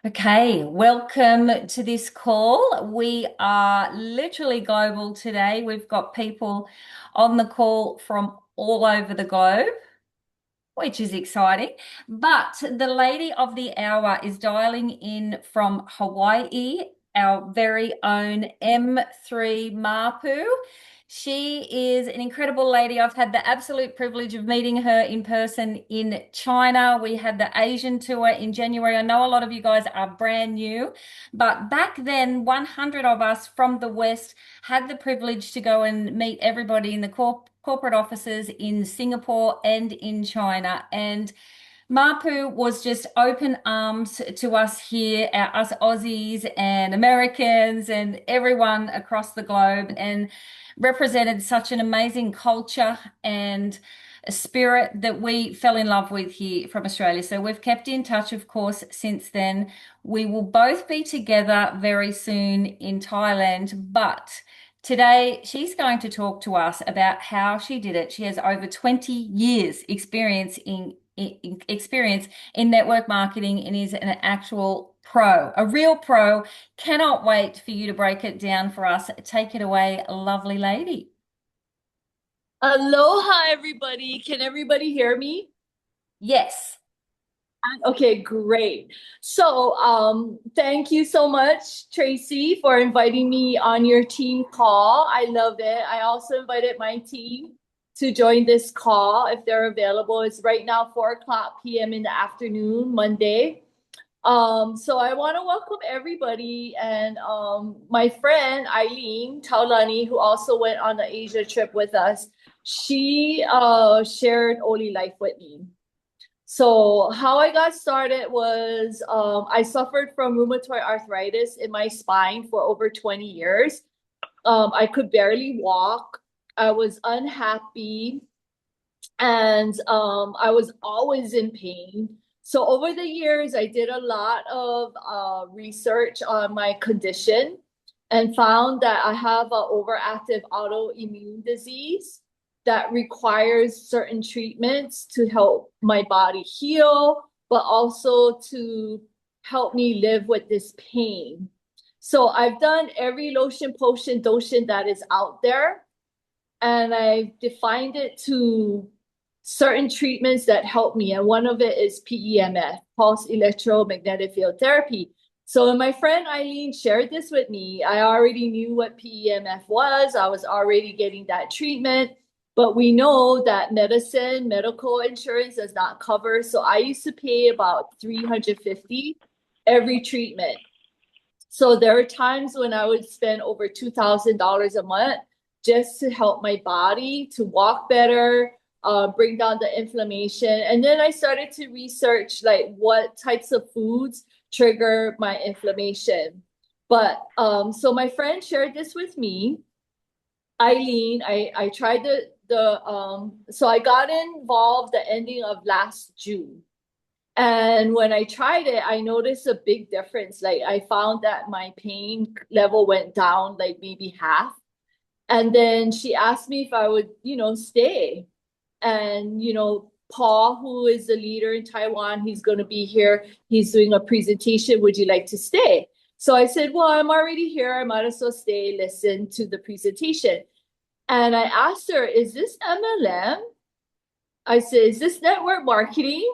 Okay, welcome to this call. We are literally global today. We've got people on the call from all over the globe, which is exciting. But the lady of the hour is dialing in from Hawaii, our very own M3 Mapu. She is an incredible lady. I've had the absolute privilege of meeting her in person in China. We had the Asian tour in January. I know a lot of you guys are brand new, but back then, 100 of us from the West had the privilege to go and meet everybody in the corporate offices in Singapore and in China. And Mapu was just open arms to us here, us Aussies and Americans and everyone across the globe, and represented such an amazing culture and a spirit that we fell in love with here from Australia. So we've kept in touch, of course, since then. We will both be together very soon in Thailand, but today, she's going to talk to us about how she did it. She has over 20 years experience in network marketing and is an actual pro, a real pro. Cannot wait for you to break it down for us. Take it away, lovely lady. Aloha, everybody. Can everybody hear me? Yes. Okay, great. Thank you so much, Tracy, for inviting me on your team call. I love it. I also invited my team to join this call if they're available. It's right now 4 o'clock p.m. in the afternoon, Monday. So I want to welcome everybody and my friend Eileen Taulani, who also went on the Asia trip with us. She shared Olylife with me. So how I got started was I suffered from rheumatoid arthritis in my spine for over 20 years. I could barely walk. I was unhappy and I was always in pain. So over the years, I did a lot of research on my condition and found that I have an overactive autoimmune disease that requires certain treatments to help my body heal, but also to help me live with this pain. So I've done every lotion, potion, doshin that is out there, and I've defined it to certain treatments that help me. And one of it is PEMF, pulse electromagnetic field therapy. So when my friend Eileen shared this with me, I already knew what PEMF was. I was already getting that treatment. But we know that medical insurance does not cover. So I used to pay about $350 every treatment. So there are times when I would spend over $2,000 a month just to help my body to walk better, bring down the inflammation. And then I started to research like what types of foods trigger my inflammation. But so my friend shared this with me. Eileen, I tried so I got involved the ending of last June. And when I tried it, I noticed a big difference. Like I found that my pain level went down like maybe half. And then she asked me if I would, stay. And, Paul, who is the leader in Taiwan, he's going to be here. He's doing a presentation. Would you like to stay? So I said, well, I'm already here. I might as well stay, listen to the presentation. And I asked her, is this MLM? I said, is this network marketing?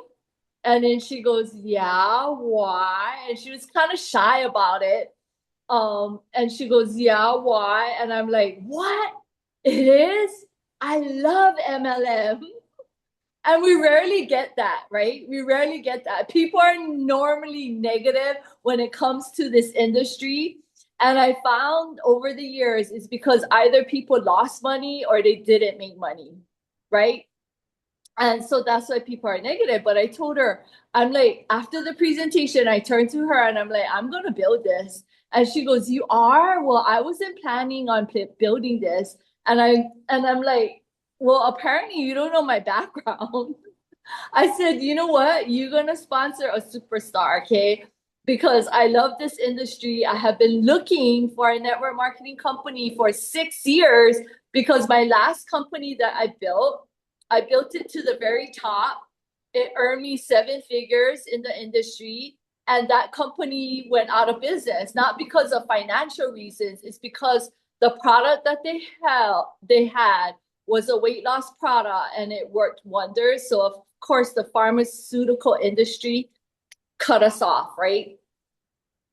And then she goes, yeah, why? And she was kind of shy about it. And she goes, yeah, why? And I'm like, what? It is? I love MLM. And we rarely get that, right? We rarely get that. People are normally negative when it comes to this industry. And I found over the years it's because either people lost money or they didn't make money, right? And so that's why people are negative. But I told her, I'm like, after the presentation, I turned to her and I'm like, I'm going to build this. And she goes, you are? Well, I wasn't planning on building this. And I'm like, well, apparently you don't know my background. I said, you know what? You're going to sponsor a superstar, okay? Because I love this industry. I have been looking for a network marketing company for 6 years because my last company that I built it to the very top. It earned me seven figures in the industry. And that company went out of business, not because of financial reasons. It's because the product that they had was a weight loss product and it worked wonders. So of course the pharmaceutical industry cut us off, right?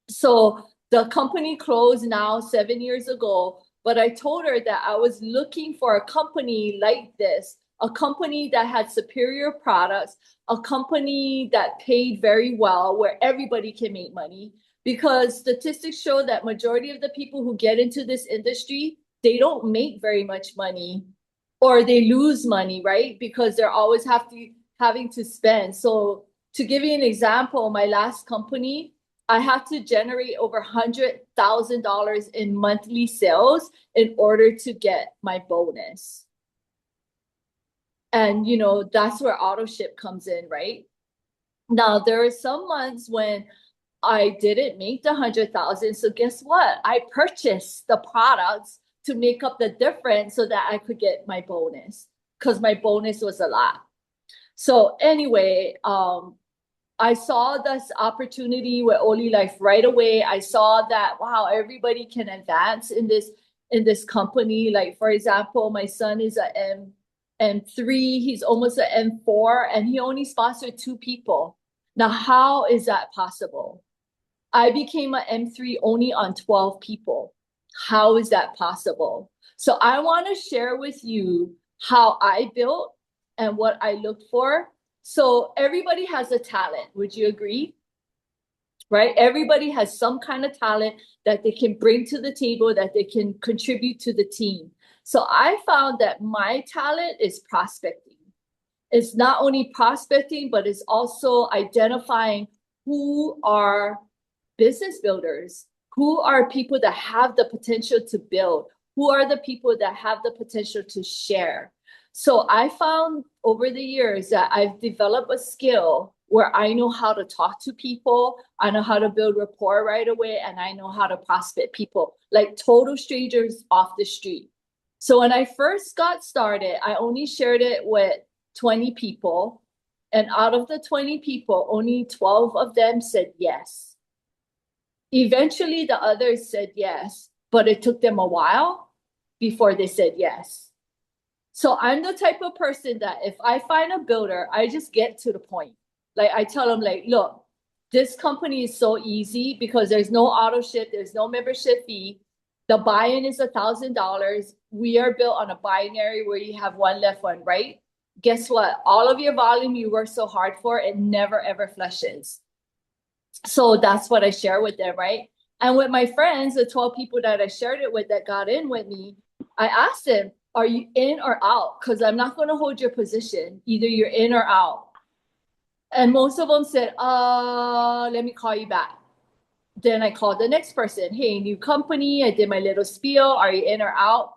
So the company closed now 7 years ago, but I told her that I was looking for a company like this, a company that had superior products, a company that paid very well, where everybody can make money. Because statistics show that majority of the people who get into this industry, they don't make very much money or they lose money, right? Because they're always having to spend. So to give you an example, my last company, I had to generate over $100,000 in monthly sales in order to get my bonus. And that's where auto ship comes in, right? Now there are some months when I didn't make the 100,000. So guess what? I purchased the products to make up the difference so that I could get my bonus because my bonus was a lot. So anyway, I saw this opportunity with Olylife right away. I saw that, wow, everybody can advance in this company. Like for example, my son is a M3, he's almost an M4, and he only sponsored two people. Now, how is that possible? I became an M3 only on 12 people. How is that possible? So I want to share with you how I built and what I looked for. So everybody has a talent. Would you agree? Right? Everybody has some kind of talent that they can bring to the table, that they can contribute to the team. So I found that my talent is prospecting. It's not only prospecting, but it's also identifying who are business builders, who are people that have the potential to build, who are the people that have the potential to share. So I found over the years that I've developed a skill where I know how to talk to people, I know how to build rapport right away, and I know how to prospect people, like total strangers off the street. So when I first got started, I only shared it with 20 people. And out of the 20 people, only 12 of them said yes. Eventually, the others said yes, but it took them a while before they said yes. So I'm the type of person that if I find a builder, I just get to the point. Like I tell them, like, look, this company is so easy because there's no auto ship, there's no membership fee. The buy-in is $1,000. We are built on a binary where you have one left, one right. Guess what? All of your volume you work so hard for, it never ever flushes. So that's what I share with them, right? And with my friends, the 12 people that I shared it with that got in with me, I asked them, are you in or out? Because I'm not going to hold your position. Either you're in or out. And most of them said, let me call you back. Then I called the next person. Hey, new company. I did my little spiel. Are you in or out?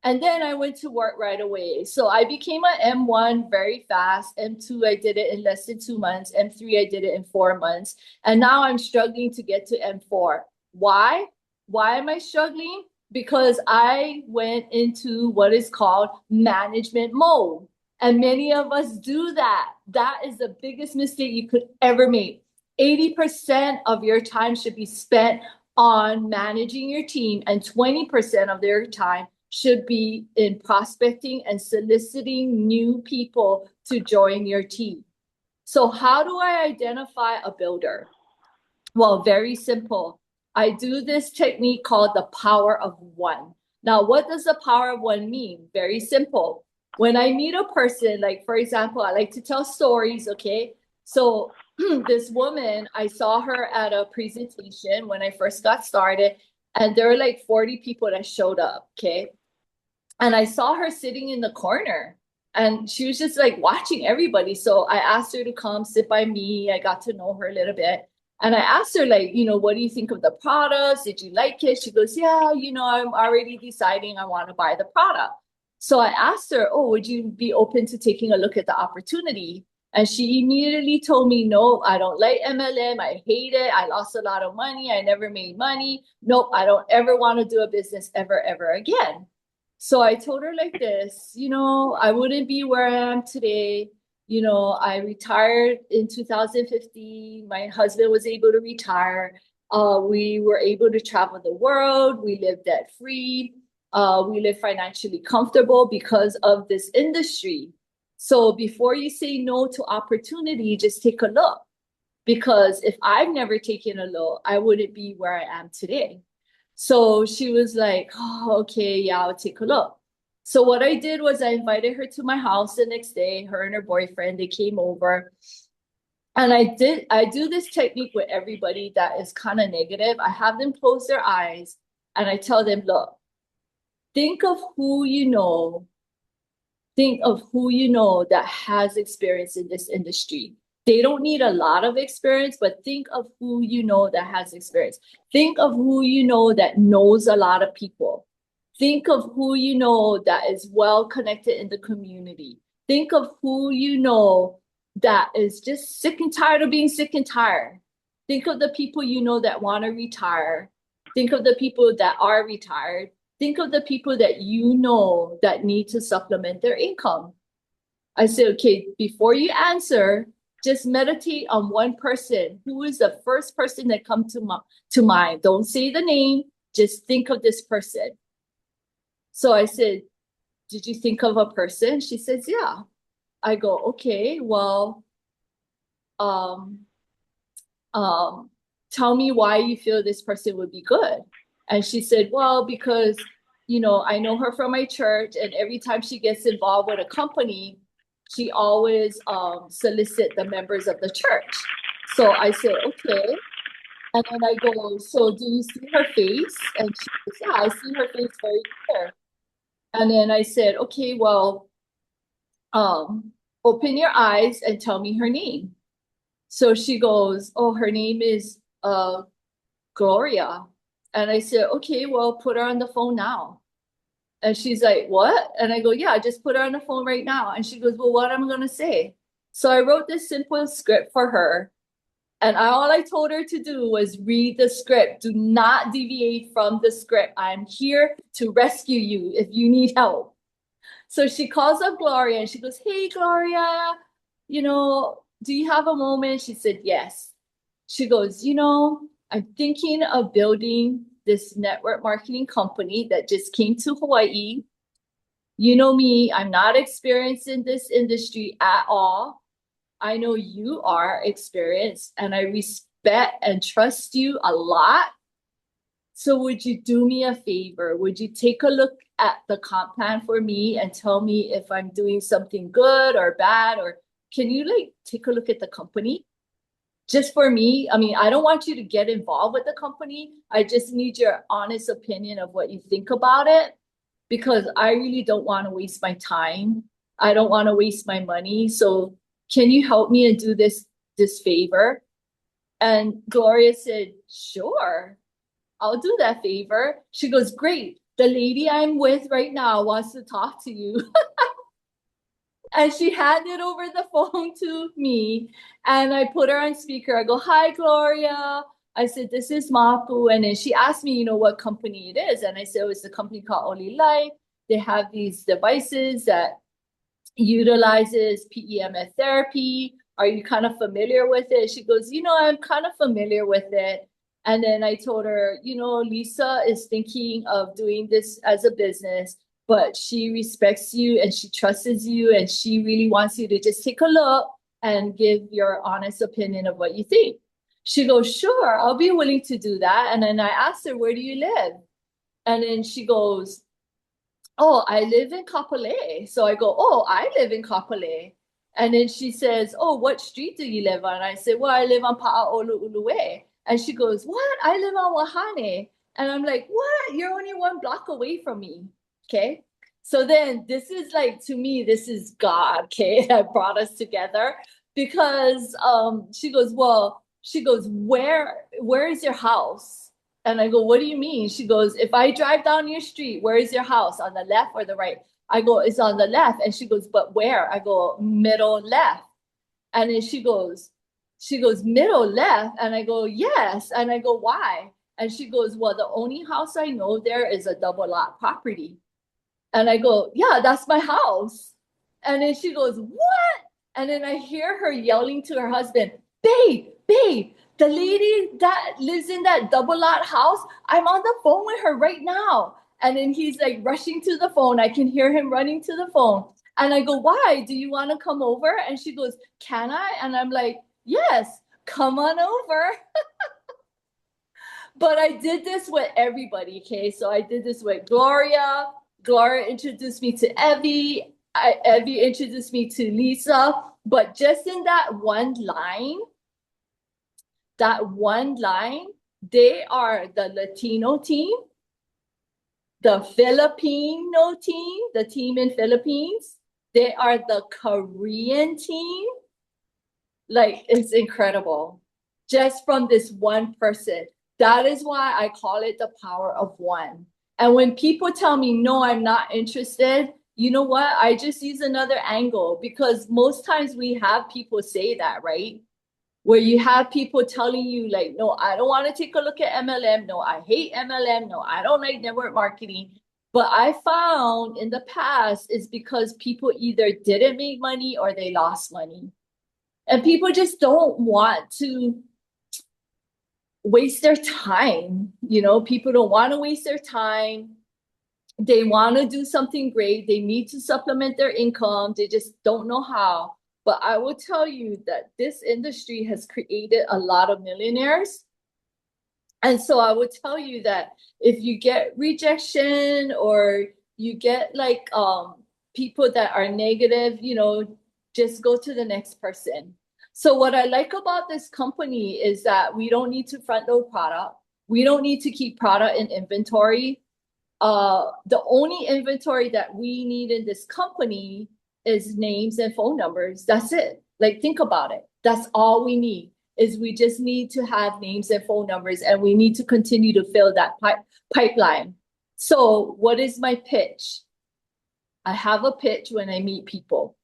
And then I went to work right away. So I became an M1 very fast. M2, I did it in less than 2 months. M3, I did it in 4 months. And now I'm struggling to get to M4. Why? Why am I struggling? Because I went into what is called management mode. And many of us do that. That is the biggest mistake you could ever make. 80% of your time should be spent on managing your team, and 20% of their time should be in prospecting and soliciting new people to join your team. So how do I identify a builder? Well, very simple. I do this technique called the power of one. Now, what does the power of one mean? Very simple. When I meet a person, like for example, I like to tell stories, okay? So this woman, I saw her at a presentation when I first got started, and there were like 40 people that showed up, okay? And I saw her sitting in the corner and she was just like watching everybody. So I asked her to come sit by me. I got to know her a little bit. And I asked her, like, what do you think of the products? Did you like it? She goes, yeah, I'm already deciding I want to buy the product. So I asked her, oh, would you be open to taking a look at the opportunity? And she immediately told me, no, I don't like MLM. I hate it. I lost a lot of money. I never made money. Nope, I don't ever want to do a business ever, ever again. So I told her like this, I wouldn't be where I am today I retired in 2015. My husband was able to retire. We were able to travel the world. We lived debt free. We live financially comfortable because of this industry. So before you say no to opportunity, just take a look. Because if I've never taken a look, I wouldn't be where I am today. So she was like, oh, okay, yeah, I'll take a look. So what I did was I invited her to my house the next day, her and her boyfriend, they came over. And I do this technique with everybody that is kind of negative. I have them close their eyes and I tell them, look, think of who you know think of who you know that has experience in this industry. They don't need a lot of experience, but think of who you know that has experience. Think of who you know that knows a lot of people. Think of who you know that is well connected in the community. Think of who you know that is just sick and tired of being sick and tired. Think of the people you know that want to retire. Think of the people that are retired. Think of the people that you know that need to supplement their income. I say, okay, before you answer, just meditate on one person. Who is the first person that comes to mind? Don't say the name, just think of this person. So I said, did you think of a person? She says, yeah. I go, okay, well, um, tell me why you feel this person would be good. And she said, well, because, I know her from my church, and every time she gets involved with a company, she always solicit the members of the church. So I said, okay. And then I go, so do you see her face? And she goes, yeah, I see her face very clear. And then I said, okay, well, open your eyes and tell me her name. So she goes, oh, her name is Gloria. And I said, okay, well, put her on the phone now. And she's like, what? And I go, yeah, just put her on the phone right now. And she goes, well, what am I going to say? So I wrote this simple script for her. And all I told her to do was read the script. Do not deviate from the script. I'm here to rescue you if you need help. So she calls up Gloria and she goes, hey, Gloria, do you have a moment? She said, yes. She goes, I'm thinking of building this network marketing company that just came to Hawaii. You know me, I'm not experienced in this industry at all. I know you are experienced and I respect and trust you a lot. So would you do me a favor? Would you take a look at the comp plan for me and tell me if I'm doing something good or bad? Or can you take a look at the company? Just for me, I mean, I don't want you to get involved with the company. I just need your honest opinion of what you think about it, because I really don't want to waste my time. I don't want to waste my money. So can you help me and do this favor? And Gloria said, sure, I'll do that favor. She goes, great. The lady I'm with right now wants to talk to you. And she handed over the phone to me and I put her on speaker. I go, hi, Gloria. I said, this is Mapu. And then she asked me, what company it is. And I said, oh, it's a company called Olylife. They have these devices that utilizes PEMF therapy. Are you kind of familiar with it? She goes, I'm kind of familiar with it. And then I told her, Lisa is thinking of doing this as a business, but she respects you and she trusts you and she really wants you to just take a look and give your honest opinion of what you think. She goes, sure, I'll be willing to do that. And then I asked her, where do you live? And then she goes, oh, I live in Kapolei. So I go, oh, I live in Kapolei. And then she says, oh, what street do you live on? I said, well, I live on Pa'aolu'ulu'e. And she goes, what? I live on Wahane. And I'm like, what? You're only 1 block away from me. Okay. So then this is to me, this is God, okay, that brought us together, because she goes, where is your house? And I go, what do you mean? She goes, if I drive down your street, where is your house? On the left or the right? I go, it's on the left. And she goes, but where? I go, middle left. And then she goes, middle left. And I go, yes. And I go, why? And she goes, well, the only house I know there is a double lot property. And I go, yeah, that's my house. And then she goes, what? And then I hear her yelling to her husband, babe, babe, the lady that lives in that double lot house, I'm on the phone with her right now. And then he's like rushing to the phone. I can hear him running to the phone. And I go, why? Do you want to come over? And she goes, can I? And I'm like, yes, come on over. But I did this with everybody, okay? So I did this with Gloria. Gloria introduced me to Evie. Evie introduced me to Lisa. But just in that one line, they are the Latino team, the Filipino team, the team in Philippines. They are the Korean team. Like, it's incredible. Just from this one person. That is why I call it the power of one. And when people tell me, no, I'm not interested, you know what? I just use another angle because most times we have people say that, right? Where you have people telling you, like, no, I don't want to take a look at MLM. No, I hate MLM. No, I don't like network marketing. But I found in the past is because people either didn't make money or they lost money. And people just don't want to waste their time. You know, people don't want to waste their time. They want to do something great. They need to supplement their income. They just don't know how. But I will tell you that this industry has created a lot of millionaires. And so I would tell you that if you get rejection or you get like people that are negative, you know, just go to the next person. So what I like about this company is that we don't need to front load product. We don't need to keep product in inventory. The only inventory that we need in this company is names and phone numbers. That's it. Like, think about it. That's all we need is we just need to have names and phone numbers, and we need to continue to fill that pipeline. So what is my pitch? I have a pitch when I meet people.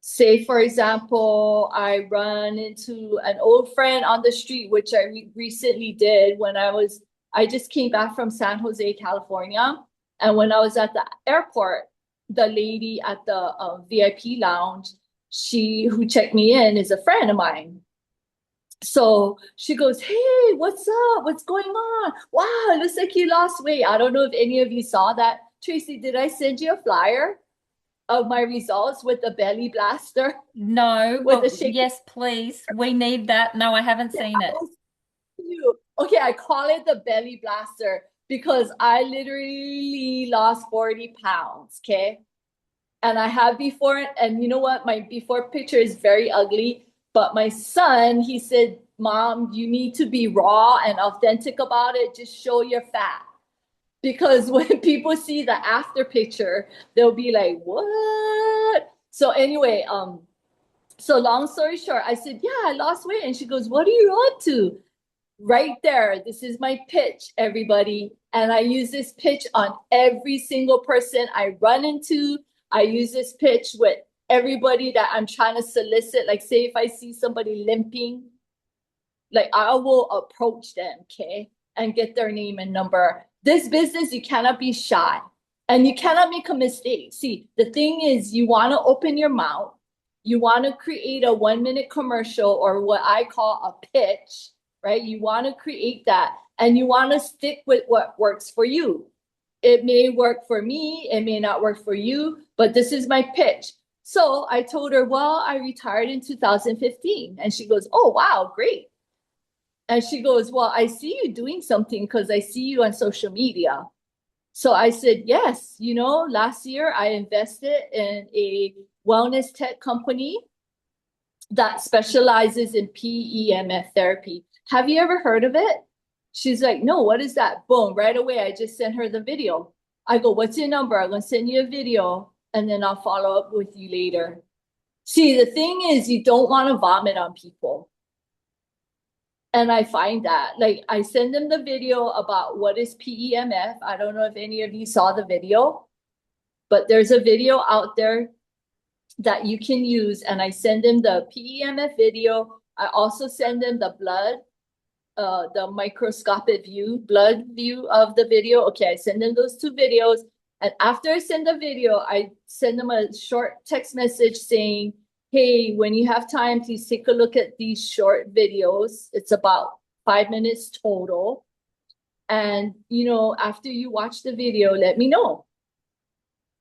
Say, for example, I run into an old friend on the street, which I recently did when I just came back from San Jose, California. And when I was at the airport, the lady at the VIP lounge, who checked me in is a friend of mine. So she goes, hey, what's up? What's going on? Wow, it looks like you lost weight. I don't know if any of you saw that. Tracy, did I send you a flyer of my results with the belly blaster? No, With the but shake? yes, please. We need that. No, I haven't seen it. Okay, I call it the belly blaster because I literally lost 40 pounds, okay? And I have before, and you know what? My before picture is very ugly, but my son, he said, Mom, you need to be raw and authentic about it. Just show your fat. Because when people see the after picture, they'll be like, what? So anyway, so long story short, I said, yeah, I lost weight. And she goes, what are you up to? Right there, this is my pitch, everybody. And I use this pitch on every single person I run into. I use this pitch with everybody that I'm trying to solicit. Like, say if I see somebody limping, like I will approach them, okay, and get their name and number. This business, you cannot be shy and you cannot make a mistake. See, the thing is, you want to open your mouth. You want to create a 1-minute commercial or what I call a pitch, right? You want to create that and you want to stick with what works for you. It may work for me, it may not work for you, but this is my pitch. So I told her, well, I retired in 2015. And she goes, oh, wow, great. And she goes, well, I see you doing something because I see you on social media. So I said, yes, you know, last year I invested in a wellness tech company that specializes in PEMF therapy. Have you ever heard of it? She's like, no, what is that? Boom, right away, I just sent her the video. I go, what's your number? I'm going to send you a video and then I'll follow up with you later. See, the thing is, you don't want to vomit on people. And I find that, like, I send them the video about what is PEMF. I don't know if any of you saw the video, but there's a video out there that you can use. And I send them the PEMF video. I also send them the blood, the microscopic blood view of the video. Okay, I send them those 2 videos. And after I send the video, I send them a short text message saying, hey, when you have time, please take a look at these short videos. It's about 5 minutes total. And, after you watch the video, let me know.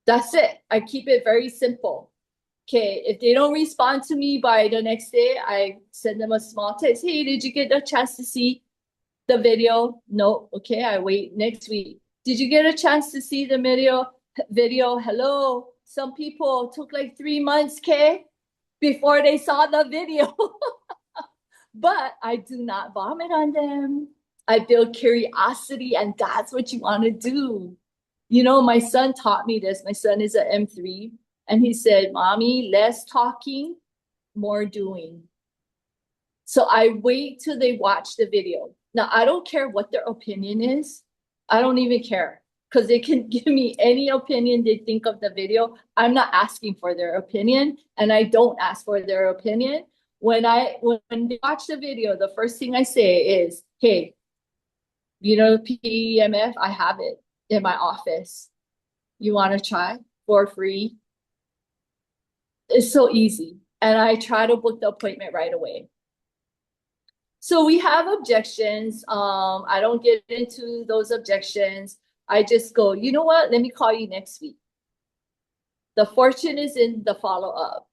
That's it. I keep it very simple. Okay, if they don't respond to me by the next day, I send them a small text. Hey, did you get a chance to see the video? No. Okay, I wait next week. Did you get a chance to see the video? Hello. Some people took like 3 months, okay, before they saw the video. But I do not vomit on them. I build curiosity, and that's what you want to do. My son taught me this. My son is an M3, and he said, Mommy, less talking, more doing. So I wait till they watch the video. Now, I don't care what their opinion is. I don't even care because they can give me any opinion they think of the video. I'm not asking for their opinion, and I don't ask for their opinion. When they watch the video, the first thing I say is, hey, PEMF, I have it in my office. You want to try for free? It's so easy. And I try to book the appointment right away. So we have objections. I don't get into those objections. I just go, you know what? Let me call you next week. The fortune is in the follow-up.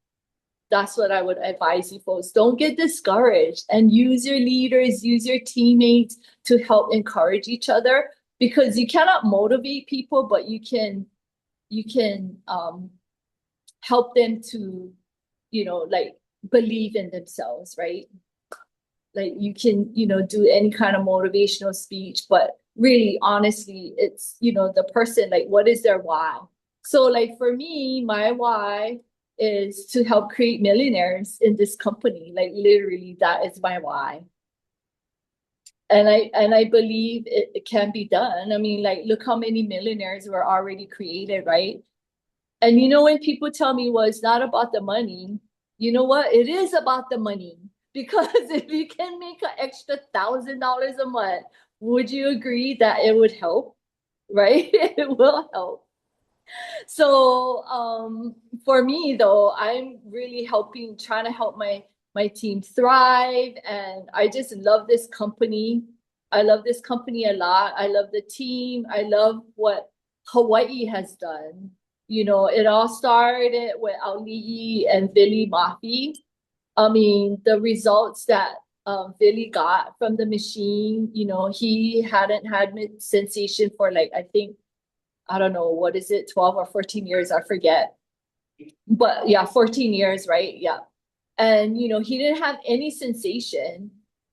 That's what I would advise you folks. Don't get discouraged, and use your leaders, use your teammates to help encourage each other, because you cannot motivate people, but you can help them to, like, believe in themselves, right? Like you can, do any kind of motivational speech, but really, honestly, it's, the person, like, what is their why? So like for me, my why is to help create millionaires in this company. Like literally, that is my why. And I believe it can be done. I mean, like, look how many millionaires were already created, right? And when people tell me, well, it's not about the money, you know what? It is about the money. Because if you can make an extra $1,000 a month, would you agree that it would help? Right? It will help. So for me though, I'm really trying to help my team thrive. And I just love this company. I love this company a lot. I love the team. I love what Hawaii has done. It all started with Auli'i and Billy Mafi. I mean, the results that Billy got from the machine, he hadn't had sensation for, like, I think, I don't know, what is it, 12 or 14 years, I forget. But yeah, 14 years, right? Yeah. And, he didn't have any sensation.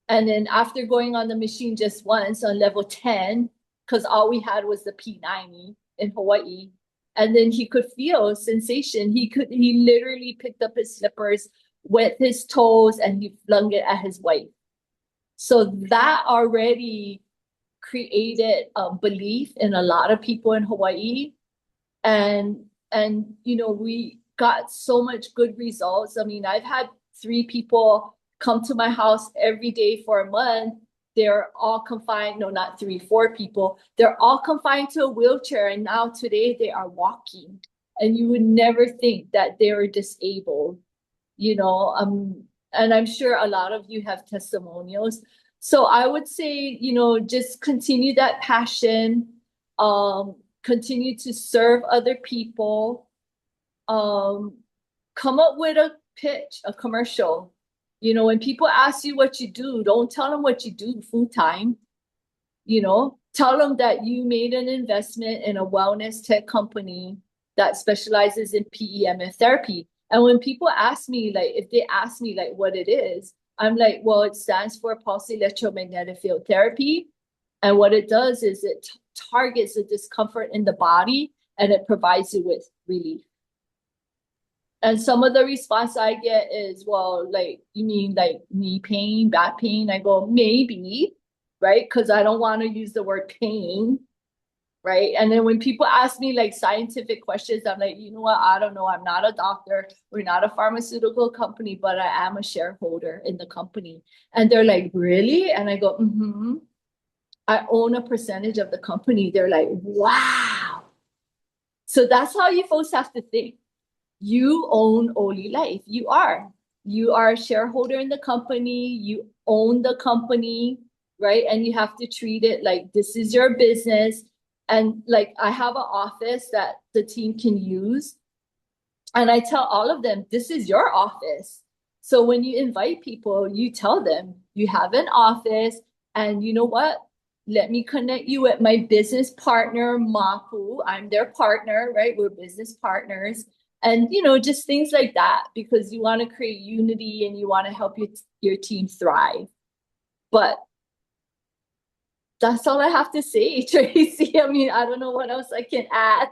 And then after going on the machine just once on level 10, because all we had was the P90 in Hawaii, and then he could feel sensation. He literally picked up his slippers, wet his toes, and he flung it at his wife. So that already created a belief in a lot of people in Hawaii. And we got so much good results. I mean, I've had 3 people come to my house every day for a month. They're all confined, no, not 3, 4 people. They're all confined to a wheelchair, and now today they are walking. And you would never think that they were disabled, and I'm sure a lot of you have testimonials. So I would say, just continue that passion, continue to serve other people, come up with a pitch, a commercial. When people ask you what you do, don't tell them what you do full time. Tell them that you made an investment in a wellness tech company that specializes in PEMF therapy. And when people ask me, like, if they ask me like what it is, I'm like, well, it stands for pulse electromagnetic field therapy. And what it does is it targets the discomfort in the body, and it provides you with relief. And some of the response I get is, well, like, you mean like knee pain, back pain? I go, maybe, right? Because I don't want to use the word pain, right? And then when people ask me like scientific questions, I'm like, you know what? I don't know. I'm not a doctor. We're not a pharmaceutical company, but I am a shareholder in the company. And they're like, really? And I go, mm-hmm. I own a percentage of the company. They're like, wow. So that's how you folks have to think. you own Olylife. You are a shareholder in the company. You own the company, right? And you have to treat it like this is your business. And like I have an office that the team can use. And I tell all of them, this is your office. So when you invite people, you tell them you have an office, and you know what? Let me connect you with my business partner, Mapu. I'm their partner, right? We're business partners. And just things like that, because you want to create unity and you want to help your team thrive. But that's all I have to say, Tracy. I mean, I don't know what else I can add.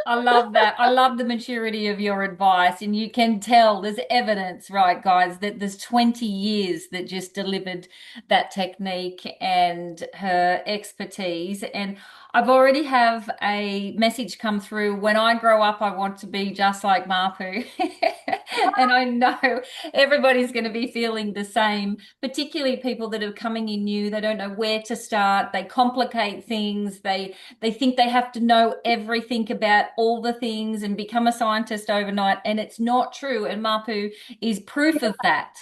I love that. I love the maturity of your advice. And you can tell there's evidence, right, guys, that there's 20 years that just delivered that technique and her expertise. And I've already have a message come through. When I grow up, I want to be just like Mapu. And I know everybody's going to be feeling the same, particularly people that are coming in new. They don't know where to start. They complicate things. They think they have to know everything about all the things and become a scientist overnight, and it's not true. And Mapu is proof of that.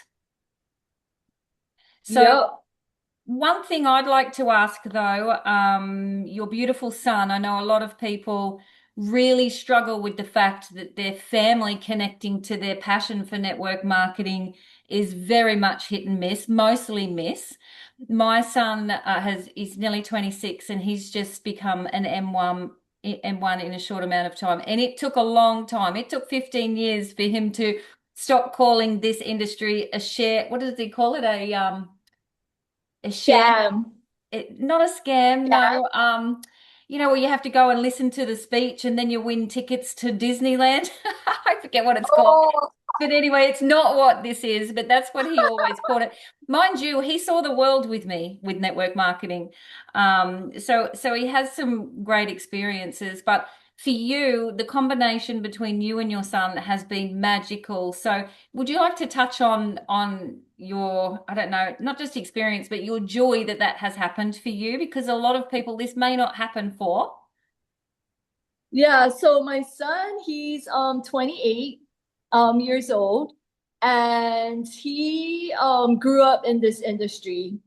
So, Yep. one thing I'd like to ask though, your beautiful son, I know a lot of people really struggle with the fact that their family connecting to their passion for network marketing is very much hit and miss, mostly miss. My son is nearly 26 and he's just become an M1 in a short amount of time. And it took a long time. It took 15 years for him to stop calling this industry a share. What does he call it? A share, Scam. not a scam, Yeah. no. Where you have to go and listen to the speech and then you win tickets to Disneyland. I forget what it's called. Oh, But anyway, it's not what this is, but that's what he always called it. Mind you, he saw the world with me with network marketing. So he has some great experiences, but for you, the combination between you and your son has been magical. So would you like to touch on your, I don't know, not just experience, but your joy that that has happened for you? Because a lot of people this may not happen for. yeah. So my son, he's 28 years old, and he grew up in this industry.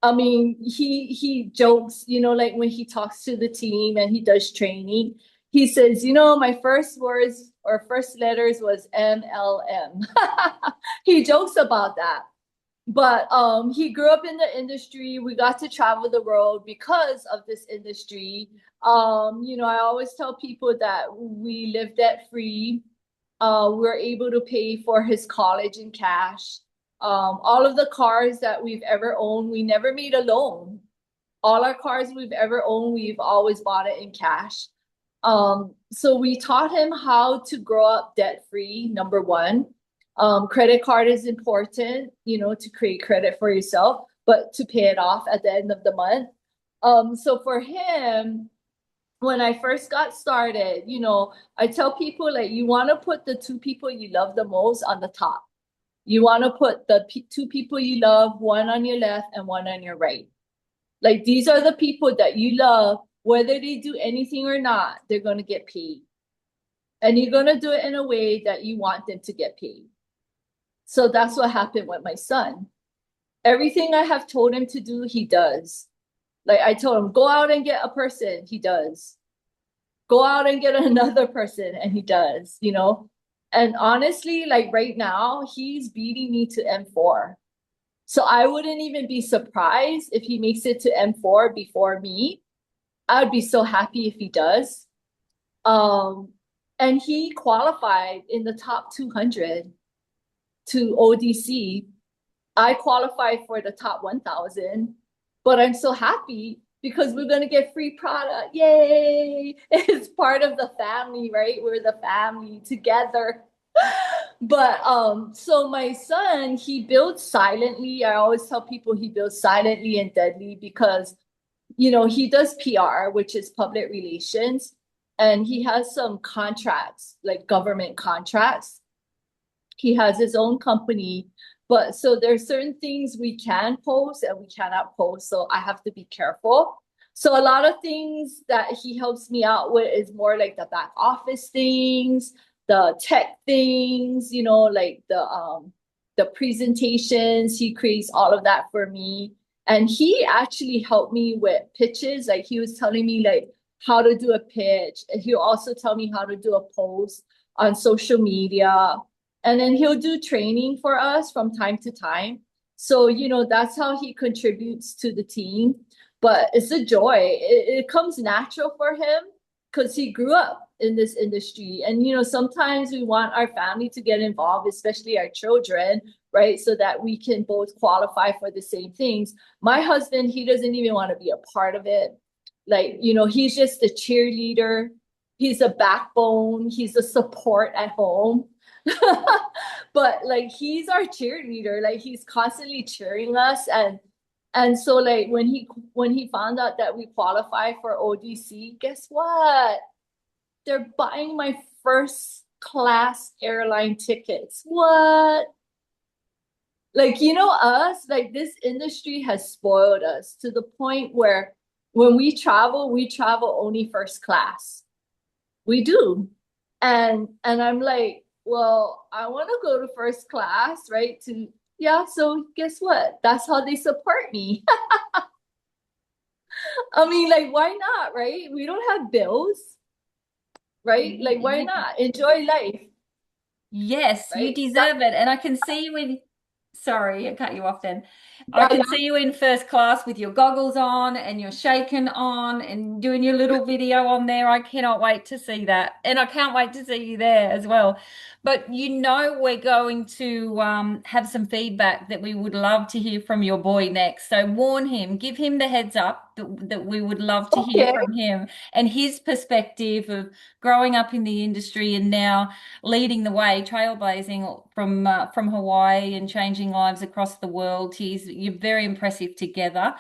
I mean, he jokes, like when he talks to the team and he does training, he says, my first words or first letters was MLM. He jokes about that. But he grew up in the industry. We got to travel the world because of this industry. I always tell people that we live debt free. We're able to pay for his college in cash. All of the cars that we've ever owned, we never made a loan. All our cars we've ever owned, we've always bought it in cash. So we taught him how to grow up debt free, number one. Credit card is important, to create credit for yourself, but to pay it off at the end of the month. So for him, when I first got started, I tell people like you want to put the two people you love the most on the top. You want to put the two people you love, one on your left and one on your right. Like these are the people that you love, whether they do anything or not, they're going to get paid. And you're going to do it in a way that you want them to get paid. So that's what happened with my son. Everything I have told him to do, he does. Like I told him, go out and get a person, he does. Go out and get another person, and he does. And honestly, like right now, he's beating me to M4. So I wouldn't even be surprised if he makes it to M4 before me. I would be so happy if he does. Um, and he qualified in the top 200 to ODC. I qualified for the top 1,000, but I'm so happy because we're going to get free product. Yay! It's part of the family, right? We're the family together. But so my son, he builds silently. I always tell people he builds silently and deadly because he does PR, which is public relations, and he has some contracts, like government contracts. He has his own company, but so there's certain things we can post and we cannot post. So I have to be careful. So a lot of things that he helps me out with is more like the back office things. the tech things, like the presentations. He creates all of that for me. And he actually helped me with pitches. Like he was telling me like how to do a pitch. And he'll also tell me how to do a post on social media. And then he'll do training for us from time to time. So, that's how he contributes to the team. But it's a joy. It comes natural for him because he grew up in this industry. And, sometimes we want our family to get involved, especially our children, right? So that we can both qualify for the same things. My husband, he doesn't even want to be a part of it. Like, he's just a cheerleader. He's a backbone. He's a support at home. But like he's our cheerleader. Like he's constantly cheering us. And so like when he found out that we qualify for ODC, guess what? They're buying my first class airline tickets. What? Like, us, like this industry has spoiled us to the point where when we travel only first class. We do. And I'm like, well, I want to go to first class, right? Yeah, so guess what? That's how they support me. I mean, like, why not, right? We don't have bills, right? Like, why not? Enjoy life, Yes, you right? deserve it. And I can see you in, sorry, I cut you off then. I Yeah, can see you in first class with your goggles on and your shaken on and doing your little video on there. I cannot wait to see that. And I can't wait to see you there as well. But we're going to have some feedback that we would love to hear from your boy next. So warn him, give him the heads up that we would love to hear okay. from him and his perspective of growing up in the industry and now leading the way, trailblazing from Hawaii and changing lives across the world. You're very impressive together.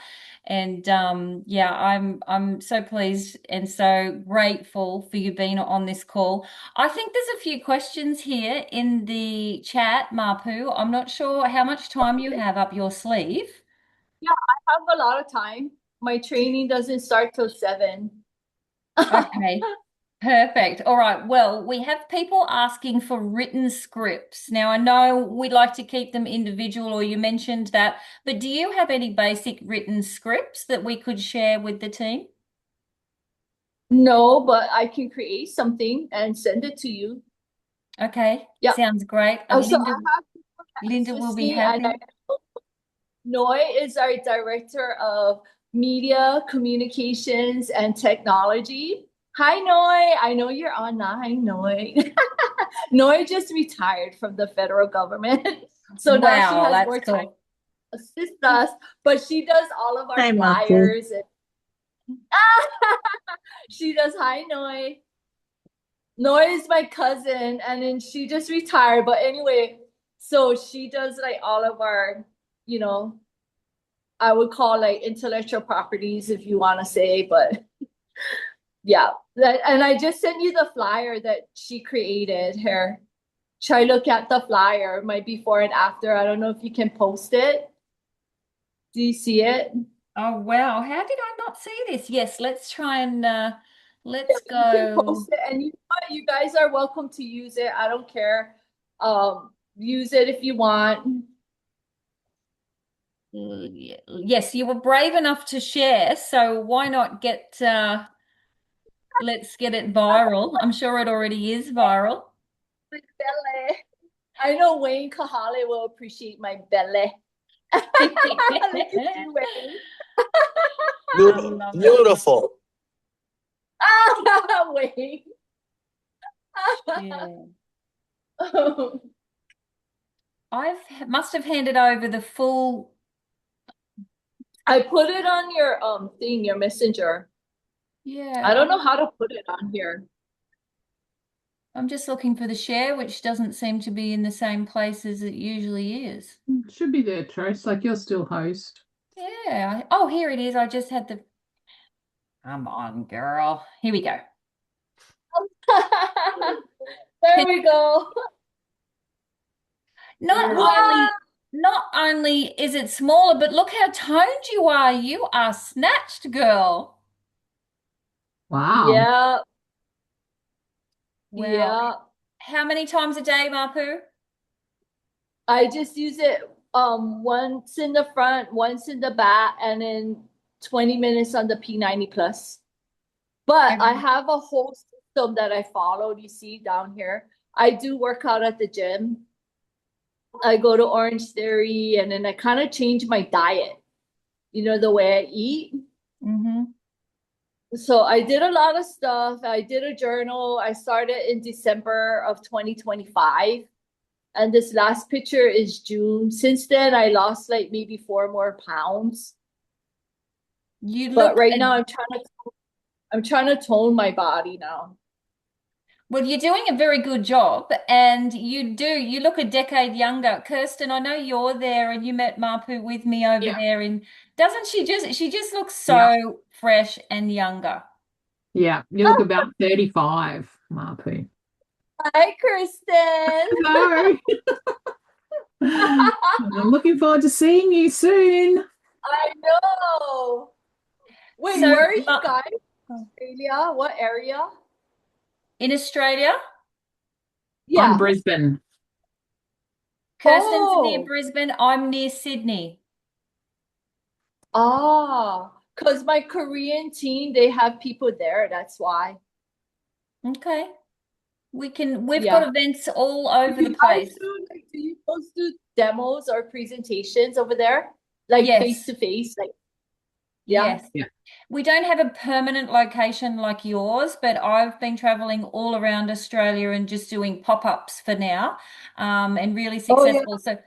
And yeah, I'm so pleased and so grateful for you being on this call. I think there's a few questions here in the chat, Mapu. I'm not sure how much time you have up your sleeve. Yeah, I have a lot of time. My training doesn't start till 7. Okay. Perfect. All right. Well, we have people asking for written scripts. Now, I know we like to keep them individual, or you mentioned that, but do you have any basic written scripts that we could share with the team? No, but I can create something and send it to you. Okay. Yeah. Sounds great. So I have people that Linda will assist be me, and happy. Noi is our director of media, communications, and technology. Hi, Noi. I know you're online, Noi. Noi just retired from the federal government. So now she Wow, has that's more time cool. to assist us, but she does all of our Hi, Mapu. flyers. And she does, hi, Noi. Noi is my cousin, and then she just retired. But anyway, so she does like all of our, you know, I would call like intellectual properties if you want to say, but yeah. And I just sent you the flyer that she created here. Try look at the flyer, my before and after. I don't know if you can post it. Do you see it? Oh, wow. How did I not see this? Yes, let's try and let's You can go. post it, and you know what? You guys are welcome to use it. I don't care. Use it if you want. Yes, you were brave enough to share, so why not let's get it viral. I'm sure it already is viral. My belly. I know Wayne Kahale will appreciate my belly. Look at you, Wayne. I love it. Beautiful. Wayne. Yeah. Must have handed over the full. I put it on your thing, your messenger. I Yeah, don't know how to put it on here. I'm just looking for the share, which doesn't seem to be in the same place as it usually is. Should be there, Trace. Like you're still host. Yeah. Oh, here it is. I just had the. Come on, girl. Here we go. There we go. Not Wow. only not only is it smaller, but look how toned you are. You are snatched, girl. Wow. Yeah, Wow. yeah. How many times a day, Mapu? I just use it once in the front, once in the back, and then 20 minutes on the P90 plus. But I Every- have a whole system that I followed, you see down here. I do work out at the gym. I go to Orange Theory and then I kind of change my diet, the way I eat. Mhm. So I did a lot of stuff. I did a journal. I started in December of 2025. And this last picture is June. Since then, I lost like maybe 4 more pounds. You But look right now I'm trying to tone my body now. well, you're doing a very good job, and you look a decade younger. Kirsten, I know you're there and you met Mapu with me over Yeah. there, and doesn't she just looks Yeah. so fresh and younger? Yeah. You look about 35, Mapu. Hi, Kristen. Hello. I'm looking forward to seeing you soon. I know. Wait, So, where are you Ma guys? Australia? What area? in Australia, I'm Yeah. Brisbane. Kirsten's near Oh, Brisbane, I'm near Sydney. because my Korean team, they have people there. That's why. Okay. We've got Yeah. events all Do over the you guys place. do demos or presentations over there? Like face Yes, to face? Like, yeah. yes. Yeah. We don't have a permanent location like yours, but I've been traveling all around Australia and just doing pop-ups for now, and really Oh, yeah. successful. So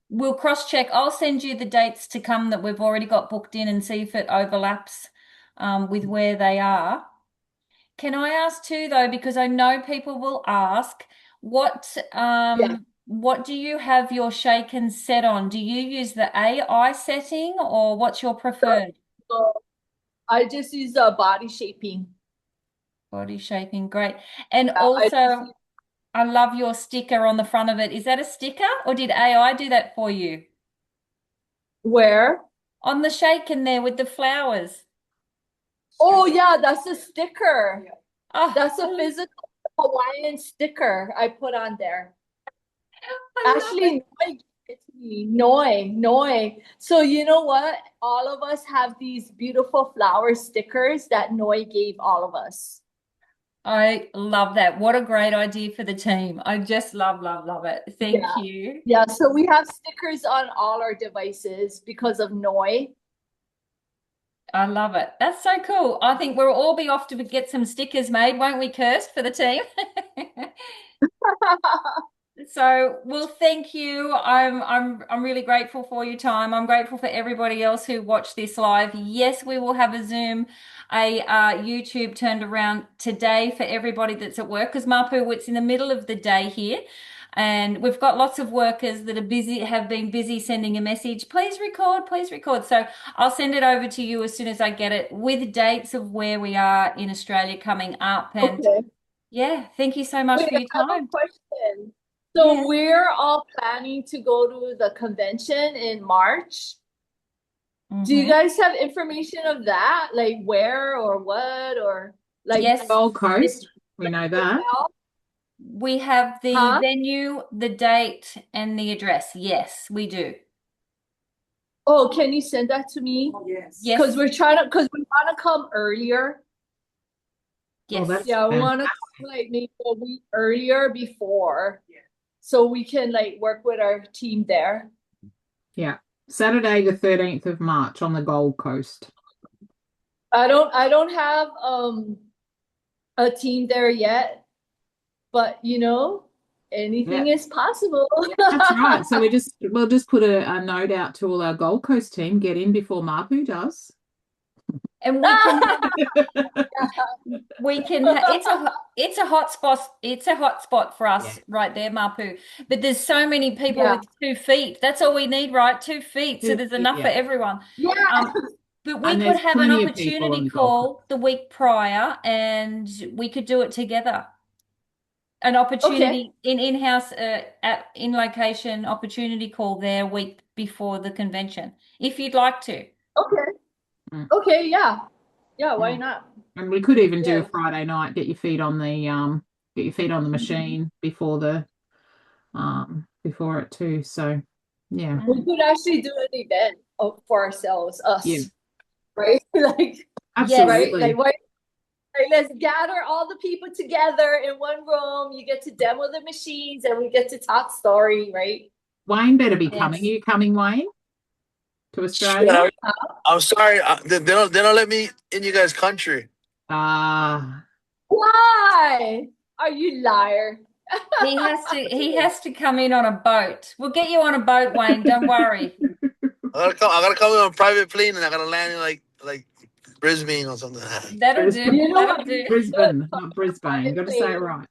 we'll cross-check. I'll send you the dates to come that we've already got booked in and see if it overlaps, with where they are. Can I ask too, though, because I know people will ask, Yeah. what do you have your shaken set on? Do you use the AI setting or what's your preferred? So I just use body shaping. Body shaping, great. And Yeah, I just also, I love your sticker on the front of it. Is that a sticker or did AI do that for you? where? On the shaken there with the flowers. Oh, yeah, that's a sticker. Oh, That's a physical Hawaiian sticker I put on there. I love Actually, it. Noi gave it to me. Noi. So you know what? All of us have these beautiful flower stickers that Noi gave all of us. I love that. What a great idea for the team. I just love, love, love it. Thank Yeah. you. Yeah. So we have stickers on all our devices because of Noi. I love it. That's so cool. I think we'll all be off to get some stickers made, won't we, Kirst, for the team? So, well, thank you. I'm really grateful for your time. I'm grateful for everybody else who watched this live. Yes, we will have a Zoom, YouTube turned around today for everybody that's at work because Mapu, it's in the middle of the day here. And we've got lots of workers that are busy, have been busy sending a message. Please record, please record. So I'll send it over to you as soon as I get it with dates of where we are in Australia coming up. And Okay. yeah, thank you so much Wait, for your I have a time. question. So Yes. we're all planning to go to the convention in March. Do you Hmm. guys have information of that? Like where or what or like Yes, Gold it's Coast. We know that. hotel? we have the Huh? venue, the date, and the address. Yes, we do. Oh, can you send that to me? Because Yes, because we want to come earlier. Oh, yes. that's Yeah, we want to fantastic. come like maybe a week earlier before, so we can like work with our team there. Yeah. Saturday, the 13th of March on the Gold Coast. I don't have a team there yet, but Yeah, anything is possible. that's right. So we'll just put a note out to all our Gold Coast team, get in before Mapu does. And it's a hot spot. It's a hot spot for Yeah. us right there, Mapu. But there's so many people Yeah. with 2 feet. That's all we need, right? 2 feet. So there's enough for Yeah. everyone. Yeah. Um, but we And could there's have an plenty of people on opportunity the Gold Coast. call the week prior and we could do it together. An Okay. opportunity in-house, in location opportunity call there week before the convention, if you'd like to. Okay. Mm, Okay. Yeah. Yeah. Why mm. not? And we could even do a Yes. Friday night, get your feet on the get your feet on the machine before before it too. So yeah. We could actually do an event for ourselves, Yeah, us, right? Like, Yes. right? absolutely. Like, let's gather all the people together in one room. You get to demo the machines and we get to talk story, right? Wayne better be Yes. coming. Are you coming, Wayne, to Australia? Yeah, I'm sorry. They don't let me in you guys' country. Ah, Why? Are you liar? He has to come in on a boat. We'll get you on a boat, Wayne. Don't worry. I gotta come in on a private plane and I gotta land in like Brisbane or something. That'll do. Brisbane. You know That'll what? do. Brisbane, not Brisbane. Got to say it right.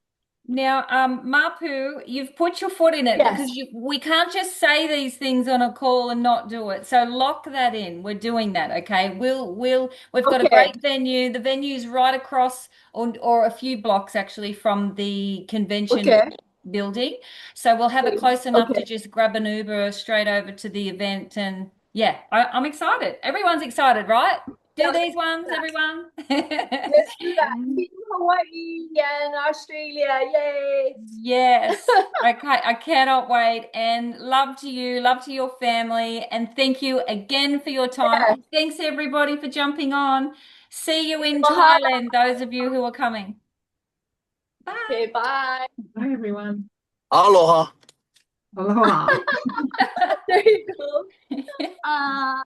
Now, Mapu, you've put your foot in it because Yes. we can't just say these things on a call and not do it. So lock that in. We're doing that, okay? We've got a Okay. great venue. The venue's right across or a few blocks actually from the convention Okay. building. So we'll have it close enough to Okay. just grab an Uber straight over to the event. And yeah, I'm excited. Everyone's excited, right? Do Yeah, these ones, everyone. let's do that. Team Hawaii and Australia. Yay. Yes. Okay. I cannot wait. And love to you, love to your family. And thank you again for your time. Yeah. And thanks everybody for jumping on. See you in Mahalo. Thailand, those of you who are coming. Bye. Okay, bye. Bye, everyone. Aloha. Aloha. There you go.